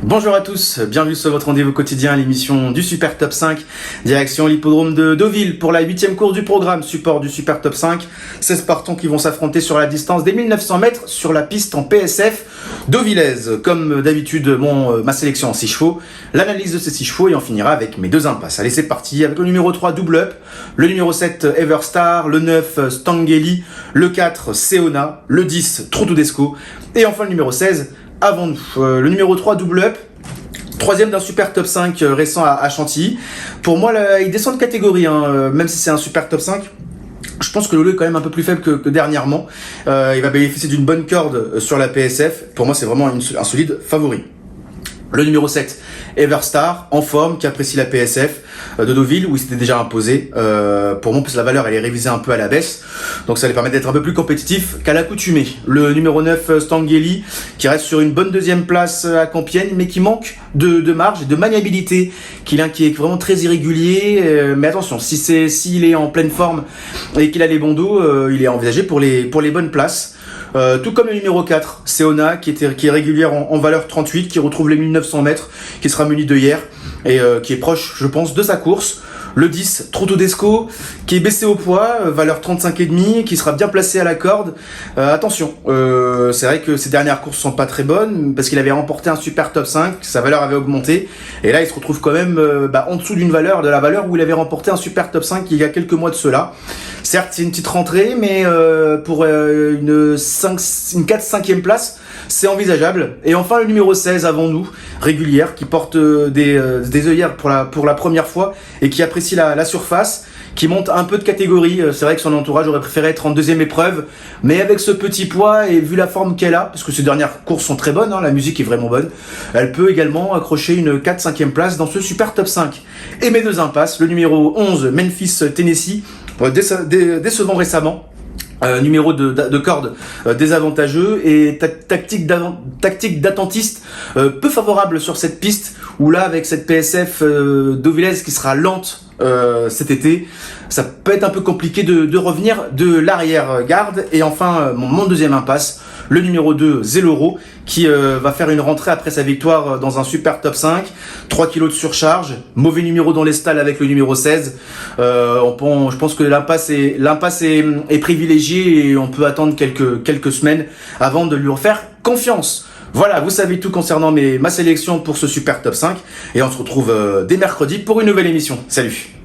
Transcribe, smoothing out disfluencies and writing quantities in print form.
Bonjour à tous, bienvenue sur votre rendez-vous quotidien, l'émission du Super Top 5, direction l'hippodrome de Deauville pour la 8e course du programme, support du Super Top 5. 16 partants qui vont s'affronter sur la distance des 1900 mètres sur la piste en PSF deauvillaise. Comme d'habitude, ma sélection en 6 chevaux, l'analyse de ces 6 chevaux et on finira avec mes 2 impasses. Allez, c'est parti avec le numéro 3 Double Up, le numéro 7 Everstar, le 9 Stangeli, le 4 Seona, le 10 Troutudesco et enfin le numéro 16 Avant nous. Le numéro 3 Double Up, troisième d'un super top 5 récent à Chantilly. Pour moi, là, il descend de catégorie, même si c'est un super top 5. Je pense que le lot est quand même un peu plus faible que dernièrement. Il va bénéficier d'une bonne corde sur la PSF. Pour moi, c'est vraiment un solide favori. Le numéro 7, Everstar, en forme, qui apprécie la PSF de Deauville, où il s'était déjà imposé. Pour moi, parce que la valeur, elle est révisée un peu à la baisse. Donc, ça va lui permettre d'être un peu plus compétitif qu'à l'accoutumée. Le numéro 9, Stangeli, qui reste sur une bonne 2e place à Compiègne, mais qui manque de marge et de maniabilité, qui est vraiment très irrégulier. Mais attention, s'il est en pleine forme et qu'il a les bons dos, il est envisagé pour les bonnes places. Tout comme le numéro 4, Seona, qui est régulière en valeur 38, qui retrouve les 1900 mètres, qui sera muni de hier, et qui est proche, je pense, de sa course. Le 10, Troutudesco, qui est baissé au poids, valeur 35,5, qui sera bien placé à la corde. Attention, c'est vrai que ses dernières courses sont pas très bonnes, parce qu'il avait remporté un super top 5, sa valeur avait augmenté, et là il se retrouve quand même en dessous de la valeur où il avait remporté un super top 5 il y a quelques mois de cela. Certes, c'est une petite rentrée, mais pour une 4-5e place, c'est envisageable. Et enfin, le numéro 16, Avant nous, régulière, qui porte des œillères pour la première fois et qui apprécie la surface, qui monte un peu de catégorie. C'est vrai que son entourage aurait préféré être en 2e épreuve, mais avec ce petit poids et vu la forme qu'elle a, parce que ses dernières courses sont très bonnes, la musique est vraiment bonne, elle peut également accrocher une 4-5e place dans ce super top 5. Et mes 2 impasses, le numéro 11, Memphis Tennessee, décevant récemment. Numéro de corde désavantageux et tactique d'attentiste peu favorable sur cette piste où là avec cette PSF deauvillaise qui sera lente cet été, ça peut être un peu compliqué de revenir de l'arrière-garde. Et enfin mon 2e impasse, le numéro 2 Zeloro, qui va faire une rentrée après sa victoire dans un super top 5, 3 kg de surcharge, mauvais numéro dans les stalles avec le numéro 16. Je pense que l'impasse est privilégiée et on peut attendre quelques semaines avant de lui refaire confiance. Voilà, vous savez tout concernant ma sélection pour ce super top 5 et on se retrouve dès mercredi pour une nouvelle émission. Salut!